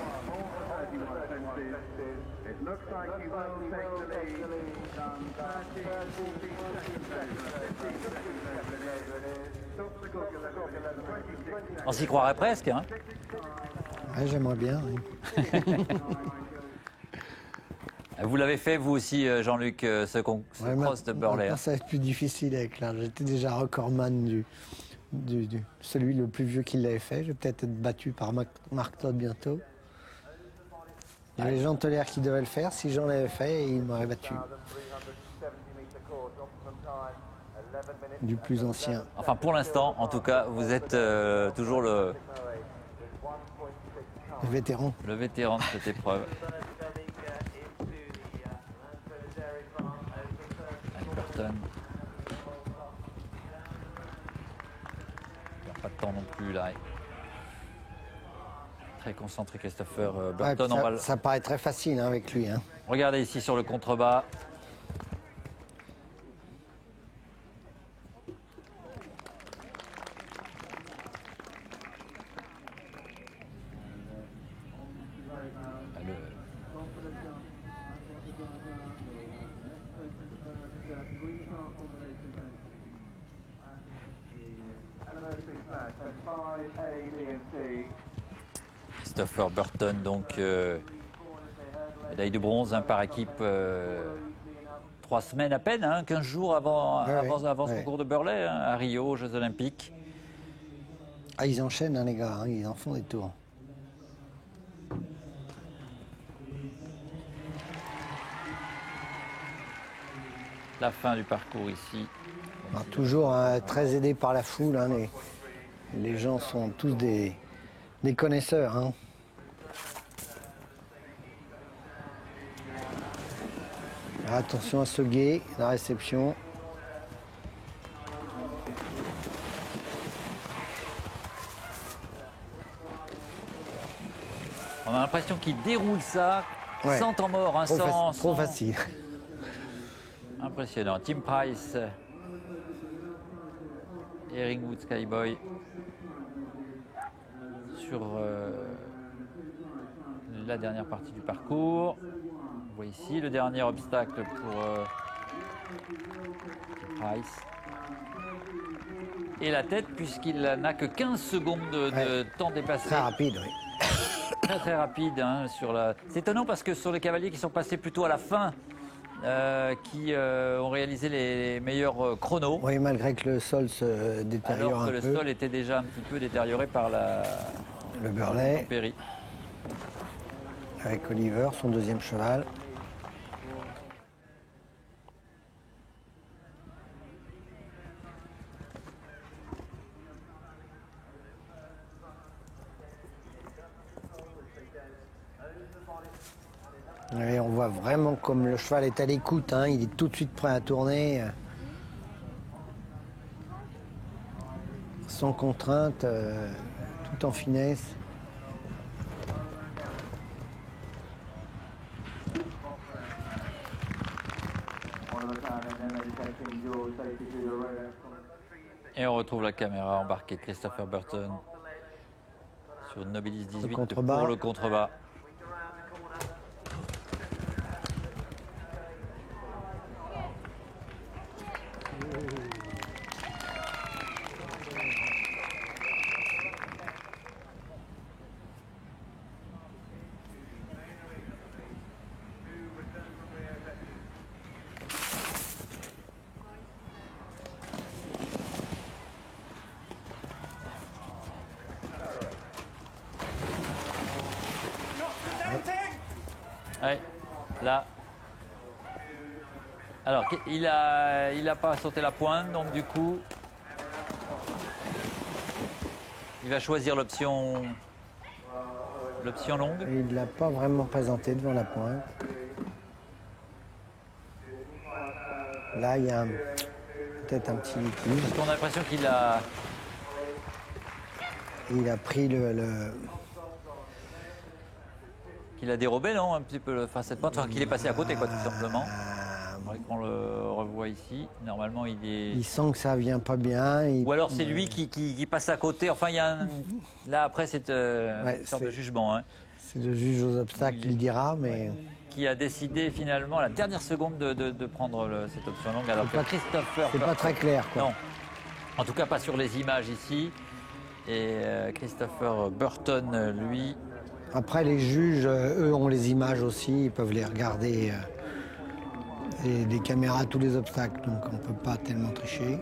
On s'y croirait presque. Hein. Ouais, j'aimerais bien. Oui. Vous l'avez fait, vous aussi, Jean-Luc, ce Ouais, cross de Burley. maintenant, ça va être plus difficile avec l'âge. J'étais déjà recordman celui le plus vieux qui l'avait fait. Je vais peut-être être battu par Marc Todd bientôt. Il y avait Jean Tolaire qui devait le faire. Si Jean l'avait fait, il m'aurait battu. Du plus ancien. Enfin, pour l'instant, en tout cas, vous êtes toujours le Vétéran. vétéran de cette épreuve. Avec Burton. Il n'y a pas de temps non plus là. Très concentré Christopher Burton. Ouais, ça paraît très facile hein, avec lui. Hein. Regardez ici sur le contrebas. Christopher Burton, donc médaille de bronze hein, par équipe 3 semaines à peine, hein, 15 jours avant son cours de Burley hein, à Rio, aux Jeux Olympiques. Ah, ils enchaînent hein, les gars, hein, ils en font des tours. La fin du parcours ici. Alors, toujours très aidé par la foule. Hein, les gens sont tous des connaisseurs. Hein. Alors, attention à ce guet, la réception. On a l'impression qu'il déroule ça Ouais. sans temps mort, hein, Trop facile. Impressionnant. Tim Price et Ringwood Skyboy sur la dernière partie du parcours. On voit ici le dernier obstacle pour Price. Et la tête, puisqu'il n'a que 15 secondes de temps dépassé. Très rapide, oui. Très rapide. Hein, c'est étonnant parce que sur les cavaliers qui sont passés plutôt à la fin, qui ont réalisé les meilleurs chronos. Oui, malgré que le sol se détériore alors que un le peu. sol était déjà un petit peu détérioré par Le Burley, Péry. avec Oliver, son deuxième cheval. Et on voit vraiment comme le cheval est à l'écoute, hein, il est tout de suite prêt à tourner. Sans contrainte, tout en finesse. Et on retrouve la caméra embarquée de Christopher Burton sur Nobilis 18 pour le contrebas. Ouais, là. Alors, il a pas sauté la pointe, donc du coup, il va choisir l'option longue. Et il ne l'a pas vraiment présenté devant la pointe. Là, il y a peut-être un petit liquide. Parce qu'on a l'impression qu'il Il a pris qu'il a dérobé, non, un petit peu, enfin cette pointe, enfin qu'il est passé à côté, quoi, tout simplement. Faudrait qu'on le revoie ici. Normalement, il est. Il sent que ça vient pas bien. Ou alors c'est lui qui passe à côté. Enfin, il y a un... Là, après, c'est une sorte de jugement. Hein. C'est le juge aux obstacles qui le dira, mais. Qui a décidé finalement à la dernière seconde de prendre cette option longue. Alors que Christopher. C'est pas très clair, quoi. Non. En tout cas, pas sur les images ici. Et Christopher Burton, lui. Après, les juges, eux, ont les images aussi. Ils peuvent les regarder. Des caméras à tous les obstacles, donc on ne peut pas tellement tricher.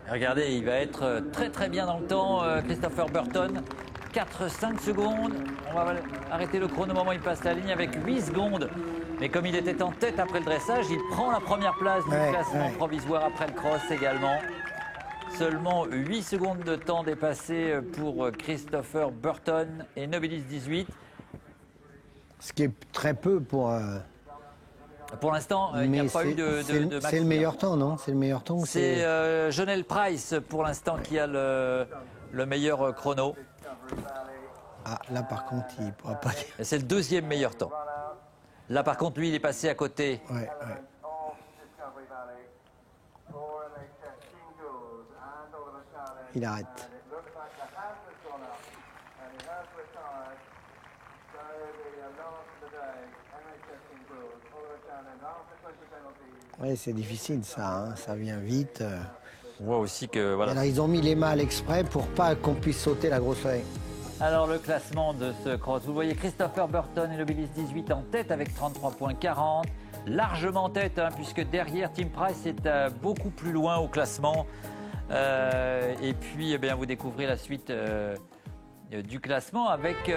Regardez, il va être très très bien dans le temps, Christopher Burton. 4-5 secondes. On va arrêter le chrono au moment où il passe la ligne avec 8 secondes. Mais comme il était en tête après le dressage, il prend la première place du classement provisoire après le cross également. Seulement 8 secondes de temps dépassé pour Christopher Burton et Nobilis 18. Ce qui est très peu pour... Pour l'instant, il n'y a pas eu de maximum. C'est le meilleur temps, non? C'est le meilleur temps? C'est Jonel Price pour l'instant qui a le meilleur chrono. Ah, là par contre, il ne pourra pas dire. C'est le deuxième meilleur temps. Là par contre, lui, il est passé à côté. Ouais. Il arrête. Oui, c'est difficile ça, hein. Ça vient vite. On voit aussi que voilà. Alors, ils ont mis les mâles exprès pour pas qu'on puisse sauter la grosse feuille. Alors le classement de ce cross, vous voyez Christopher Burton et Nobilis 18 en tête avec 33,40. Largement en tête, hein, puisque derrière Tim Price est beaucoup plus loin au classement. Et puis eh bien, vous découvrez la suite du classement avec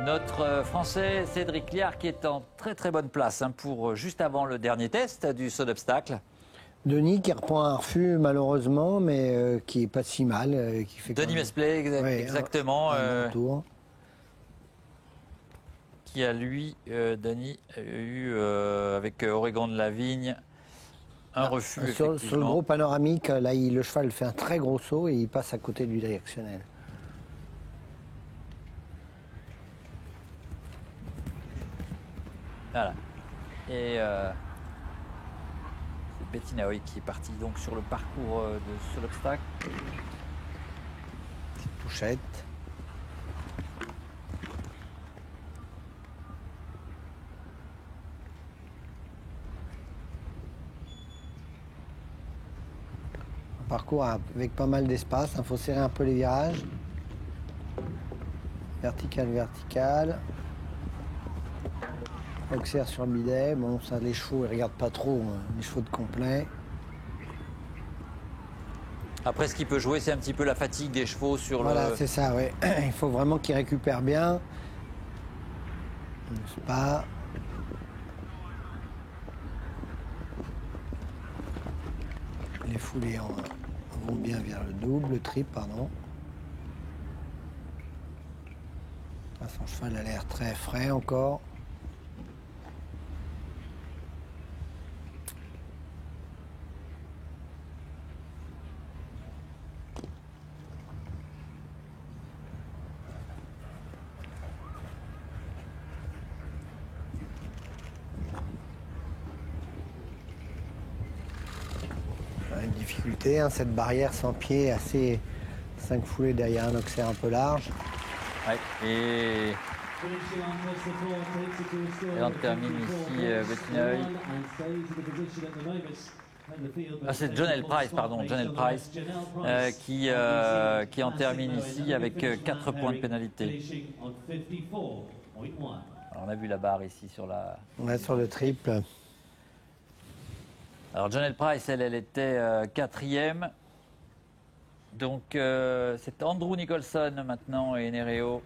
notre Français Cédric Liard qui est en très très bonne place hein, pour juste avant le dernier test du saut d'obstacle. Denis qui reprend un refus malheureusement, mais qui est pas si mal. Qui fait Denis Mesplay, exactement. Un tour. Qui a lui, Denis, eu avec Oregon de la Vigne un refus. Sur le gros panoramique, là, le cheval fait un très gros saut et il passe à côté du directionnel. Voilà. Et c'est Bettina Hoy qui est partie donc sur le parcours de ce obstacle. Petite pouchette. Un parcours avec pas mal d'espace. Il faut serrer un peu les virages. Vertical, vertical. Auxerre sur le bidet. Bon, ça, les chevaux, ils regardent pas trop, hein, les chevaux de complet. Après, ce qui peut jouer, c'est un petit peu la fatigue des chevaux sur Voilà, c'est ça, oui. Il faut vraiment qu'ils récupèrent bien. Pas. Les foulées vont bien vers le double, le triple, pardon. Ah, son cheval a l'air très frais encore. Une difficulté, hein, cette barrière sans pied assez 5 foulées derrière un Auxerre un peu large. Ouais, et on termine ici Bettina Hoy. Ah, c'est Jonel Price, pardon, Jonel Price, qui en termine ici avec 4 points de pénalité. Alors, on a vu la barre ici sur la... Ouais, sur le triple. Alors Jonel Price, elle était 4e. Donc c'est Andrew Nicholson maintenant et Nereo.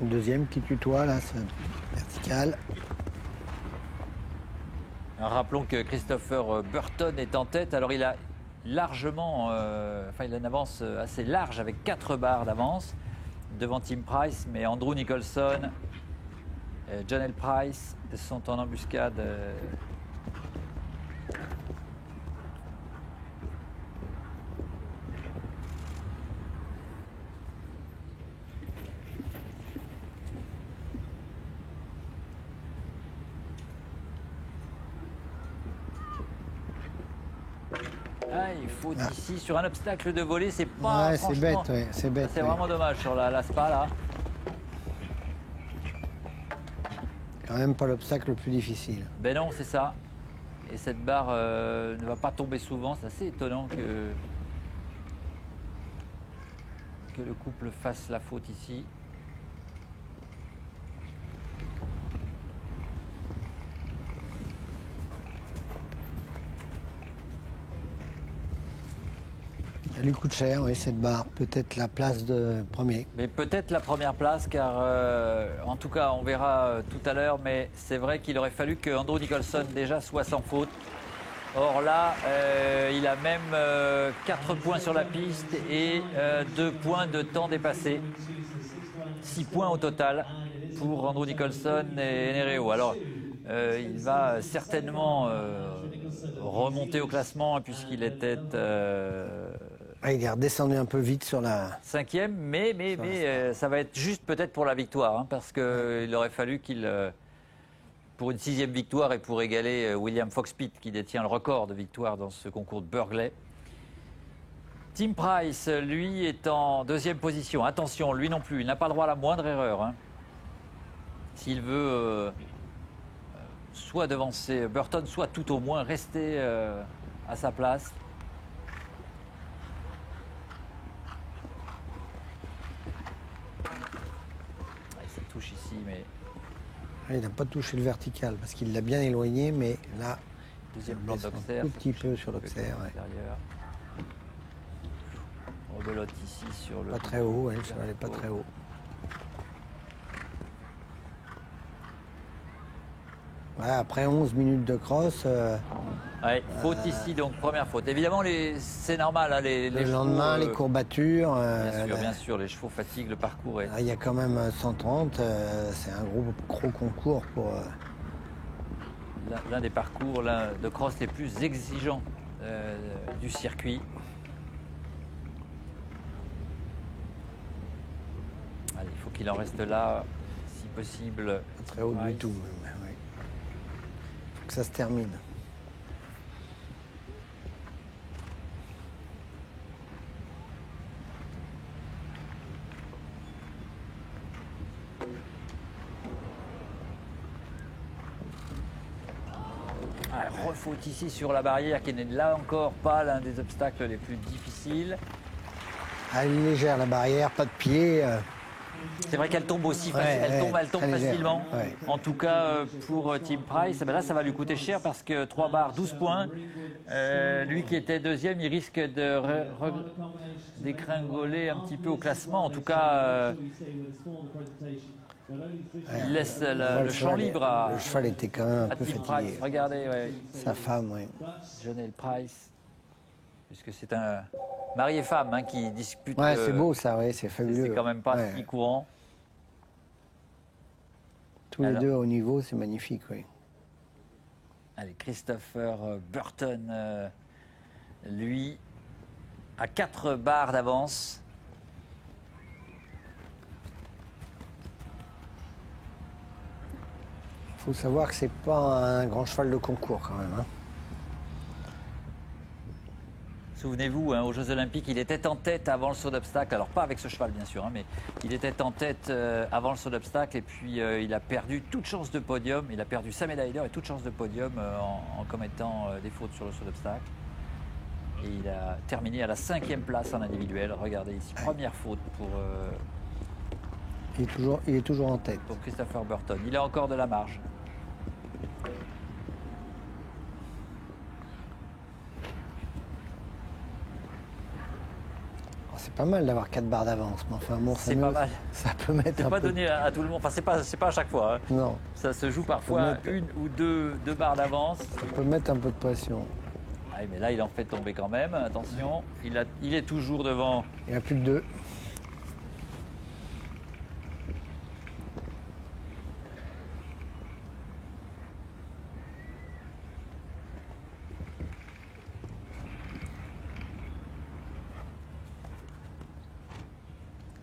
Le deuxième qui tutoie, là, c'est vertical. Alors, rappelons que Christopher Burton est en tête. Alors il a largement, il a une avance assez large avec 4 barres d'avance devant Tim Price, mais Andrew Nicholson, John L. Price sont en embuscade. Il faut ici sur un obstacle de volée, c'est pas. Ouais, c'est bête, ouais, c'est bête. C'est ouais. vraiment dommage sur la Spa là. Quand même pas l'obstacle le plus difficile. Ben non, c'est ça. Et cette barre ne va pas tomber souvent. C'est assez étonnant que le couple fasse la faute ici. Elle lui coûte cher, oui, cette barre. Peut-être la place de premier. Mais peut-être la première place, car en tout cas, on verra tout à l'heure, mais c'est vrai qu'il aurait fallu que Andrew Nicholson déjà soit sans faute. Or là, il a même 4 points sur la piste et 2 points de temps dépassé. 6 points au total pour Andrew Nicholson et Nereo. Alors, il va certainement remonter au classement puisqu'il était... il est redescendu un peu vite sur la... 5e, mais ça va être juste peut-être pour la victoire, hein, parce qu'il aurait fallu qu'il, pour une 6e victoire et pour égaler William Fox-Pitt, qui détient le record de victoire dans ce concours de Burghley. Tim Price, lui, est en 2e position. Attention, lui non plus, il n'a pas le droit à la moindre erreur. Hein. S'il veut soit devancer Burton, soit tout au moins rester à sa place. Touche ici, mais Il n'a pas touché le vertical parce qu'il l'a bien éloigné, mais là, deuxième il plan baisse d'Auxerre. un tout petit peu sur l'Auxerre. Ouais. Rebelote ici sur le... Pas très haut, le cheval n'est pas très haut. Ouais, après 11 minutes de cross... faute ici, donc première faute. Évidemment, c'est normal. Hein, les le chevaux, lendemain, les courbatures... bien sûr, les chevaux fatiguent le parcours. Il y a quand même 130, c'est un gros concours pour... L'un des parcours de cross les plus exigeants du circuit. Allez, il faut qu'il en reste là, si possible. Pas très haut du tout. Il faut que ça se termine. Refaute ici sur la barrière qui n'est là encore pas l'un des obstacles les plus difficiles. Elle est légère la barrière, pas de pied. C'est vrai qu'elle tombe aussi, elle tombe facilement. Ouais. En tout cas pour Tim Price, là ça va lui coûter cher parce que 3 barres, 12 points. Lui qui était 2e, il risque de dégringoler un petit peu au classement. En tout cas, il laisse le champ libre à... Le cheval était quand même un peu Tim fatigué. Price. Regardez, sa femme, oui. John L. Price, puisque c'est un mari et femme qui disputent. Ouais, c'est beau ça, ouais, c'est fabuleux. C'est quand même pas si courant. Tous les deux au niveau, c'est magnifique, oui. Allez, Christopher Burton, lui, à 4 barres d'avance. Il faut savoir que c'est pas un grand cheval de concours quand même. Hein. Souvenez-vous, aux Jeux Olympiques, il était en tête avant le saut d'obstacle. Alors pas avec ce cheval bien sûr, mais il était en tête avant le saut d'obstacle et puis il a perdu toute chance de podium. Il a perdu sa médaille d'or et toute chance de podium en commettant des fautes sur le saut d'obstacle. Et il a terminé à la 5e place en individuel. Regardez ici, première faute pour Il est toujours en tête. pour Christopher Burton. Il a encore de la marge. C'est pas mal d'avoir 4 barres d'avance, mais enfin bon, C'est pas mal. Ça peut mettre C'est un pas peu... donné à tout le monde. Enfin, c'est pas à chaque fois. Hein. Non, Ça se joue parfois mettre- une ou deux barres d'avance. ça peut mettre un peu de pression. Ah, mais là, il en fait tomber quand même. Attention, il est toujours devant. Il n'y a plus que 2.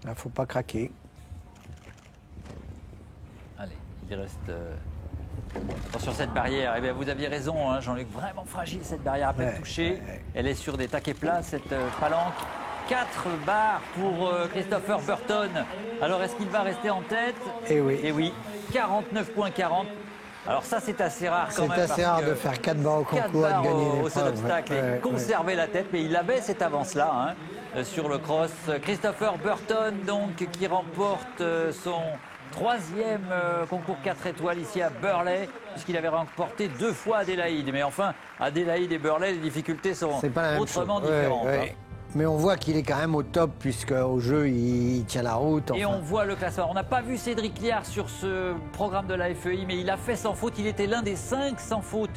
Il ne faut pas craquer. Allez, il reste. Attention cette barrière. Eh bien, vous aviez raison, hein, Jean-Luc. Vraiment fragile cette barrière après le toucher. ouais. Elle est sur des taquets plats, cette palanque. 4 barres pour Christopher Burton. Alors, est-ce qu'il va rester en tête? Eh oui. Eh oui, 49,40. Alors ça, c'est assez rare quand C'est même. assez parce rare que de faire 4 barres au 4 concours et de barres gagner au seul l'épreuve. obstacle et Ouais, conserver la tête. Mais il avait cette avance-là hein, sur le cross. Christopher Burton, donc, qui remporte son 3e concours 4 étoiles ici à Burley, puisqu'il avait remporté 2 fois Adélaïde. Mais enfin, Adélaïde et Burley, les difficultés sont C'est pas la même autrement chose. différentes. Ouais, hein. ouais. Mais on voit qu'il est quand même au top, puisque au jeu, il tient la route. Et enfin. on voit le classement. On n'a pas vu Cédric Liard sur ce programme de la FEI, mais il a fait sans faute. Il était l'un des 5 sans faute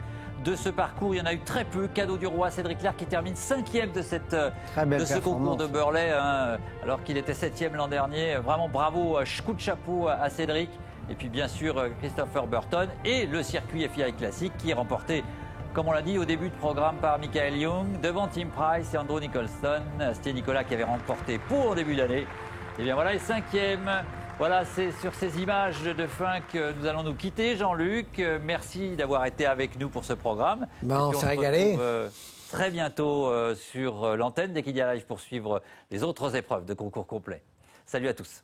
de ce parcours. Il y en a eu très peu. Cadeau du roi, Cédric Liard qui termine 5e de, Très belle de ce concours performance. de Burley, hein, alors qu'il était 7e l'an dernier. Vraiment bravo, coup de chapeau à Cédric. Et puis bien sûr Christopher Burton et le circuit FIA Classique qui est remporté, comme on l'a dit au début de programme, par Michael Young, devant Tim Price et Andrew Nicholson. Astier Nicolas qui avait remporté pour début d'année. Et bien voilà les 5e. Voilà, c'est sur ces images de fin que nous allons nous quitter, Jean-Luc. Merci d'avoir été avec nous pour ce programme. Ben, Et on puis s'est se régalé. retrouve, très bientôt sur l'antenne d'Equidia Live pour suivre les autres épreuves de concours complet. Salut à tous.